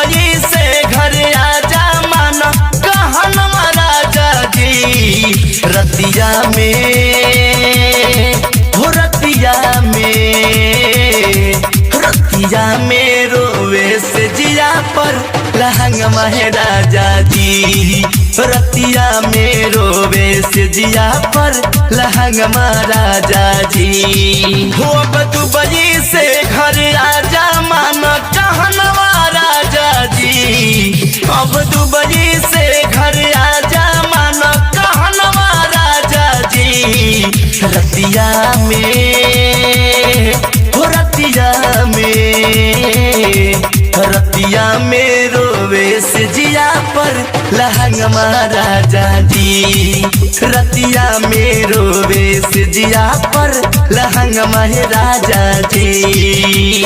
Dubai से घर आजा माना कहनवा राजा जी। रतिया में हो रतिया में रोवे से जिया पर लहंगवा है राजा जी। रतिया में रोवे से जिया पर लहंगवा राजा जी। हो अब दुबई से घर आजा माना कहनवा राजा जी। अब दुबई से घर आजा माना कहनवा राजा जी। रतिया में हो रतिया में रोवे से जिया पर लहंगवा राजा जी। रतिया में रोवे से जिया पर लहंगवा राजा जी।